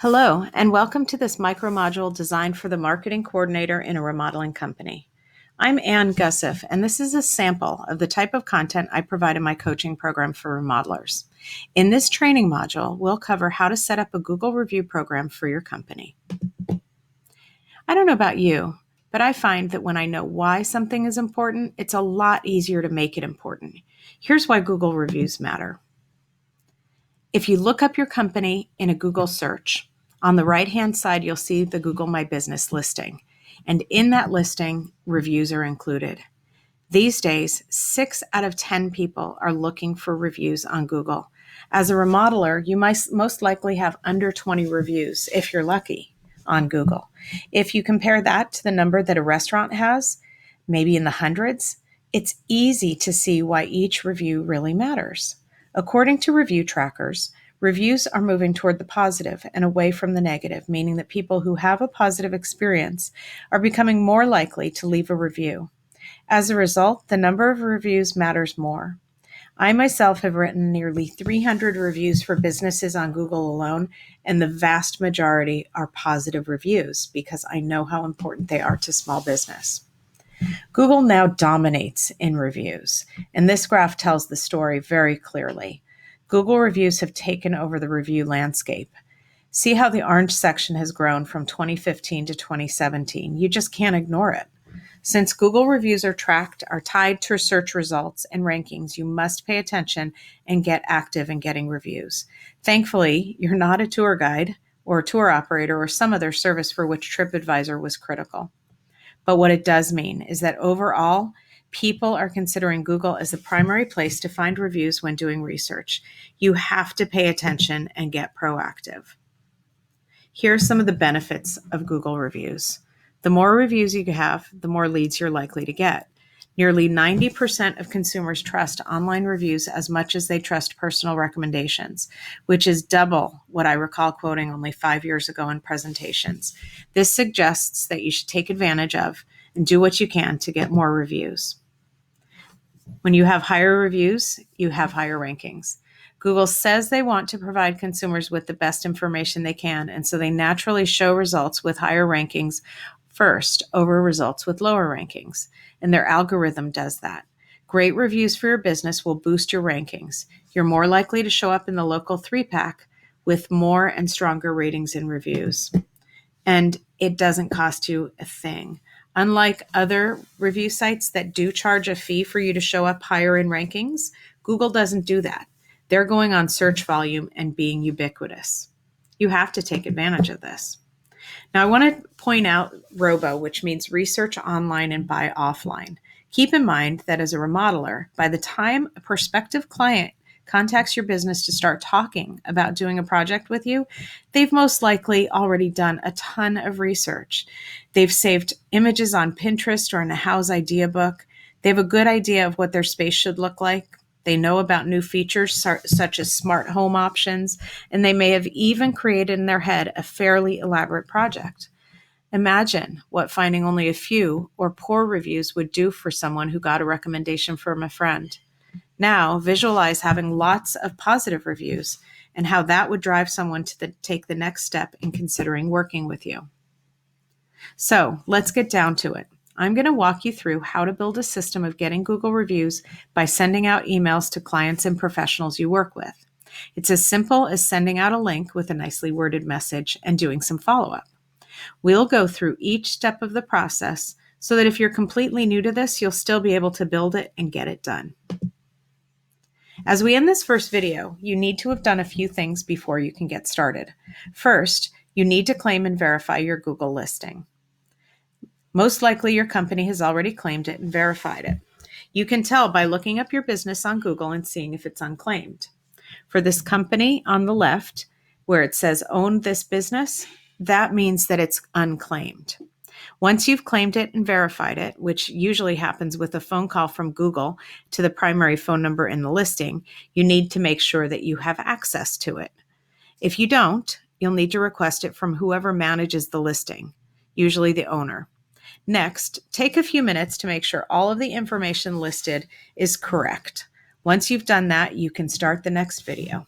Hello, and welcome to this micro module designed for the marketing coordinator in a remodeling company. I'm Ann Gussiff, and this is a sample of the type of content I provide in my coaching program for remodelers. In this training module, we'll cover how to set up a Google review program for your company. I don't know about you, but I find that when I know why something is important, it's a lot easier to make it important. Here's why Google reviews matter. If you look up your company in a Google search, on the right-hand side, you'll see the Google My Business listing. And in that listing, reviews are included. These days, 6 out of 10 people are looking for reviews on Google. As a remodeler, you might most likely have under 20 reviews, if you're lucky, on Google. If you compare that to the number that a restaurant has, maybe in the hundreds, it's easy to see why each review really matters. According to review trackers, reviews are moving toward the positive and away from the negative, meaning that people who have a positive experience are becoming more likely to leave a review. As a result, the number of reviews matters more. I myself have written nearly 300 reviews for businesses on Google alone, and the vast majority are positive reviews because I know how important they are to small business. Google now dominates in reviews, and this graph tells the story very clearly. Google reviews have taken over the review landscape. See how the orange section has grown from 2015 to 2017. You just can't ignore it. Since Google reviews are tied to search results and rankings, you must pay attention and get active in getting reviews. Thankfully, you're not a tour guide or a tour operator or some other service for which TripAdvisor was critical. But what it does mean is that overall, people are considering Google as the primary place to find reviews when doing research. You have to pay attention and get proactive. Here are some of the benefits of Google reviews. The more reviews you have, the more leads you're likely to get. Nearly 90% of consumers trust online reviews as much as they trust personal recommendations, which is double what I recall quoting only 5 years ago in presentations. This suggests that you should take advantage of and do what you can to get more reviews. When you have higher reviews, you have higher rankings. Google says they want to provide consumers with the best information they can, and so they naturally show results with higher rankings first over results with lower rankings, and their algorithm does that. Great reviews for your business will boost your rankings. You're more likely to show up in the local 3-pack with more and stronger ratings and reviews. And it doesn't cost you a thing. Unlike other review sites that do charge a fee for you to show up higher in rankings, Google doesn't do that. They're going on search volume and being ubiquitous. You have to take advantage of this. Now, I want to point out ROBO, which means research online and buy offline. Keep in mind that as a remodeler, by the time a prospective client contacts your business to start talking about doing a project with you, they've most likely already done a ton of research. They've saved images on Pinterest or in a house idea book. They have a good idea of what their space should look like. They know about new features such as smart home options, and they may have even created in their head a fairly elaborate project. Imagine what finding only a few or poor reviews would do for someone who got a recommendation from a friend. Now, visualize having lots of positive reviews and how that would drive someone to take the next step in considering working with you. So, let's get down to it. I'm going to walk you through how to build a system of getting Google reviews by sending out emails to clients and professionals you work with. It's as simple as sending out a link with a nicely worded message and doing some follow-up. We'll go through each step of the process so that if you're completely new to this, you'll still be able to build it and get it done. As we end this first video, you need to have done a few things before you can get started. First, you need to claim and verify your Google listing. Most likely your company has already claimed it and verified it. You can tell by looking up your business on Google and seeing if it's unclaimed. For this company on the left, where it says own this business, that means that it's unclaimed. Once you've claimed it and verified it, which usually happens with a phone call from Google to the primary phone number in the listing, you need to make sure that you have access to it. If you don't, you'll need to request it from whoever manages the listing, usually the owner. Next, take a few minutes to make sure all of the information listed is correct. Once you've done that, you can start the next video.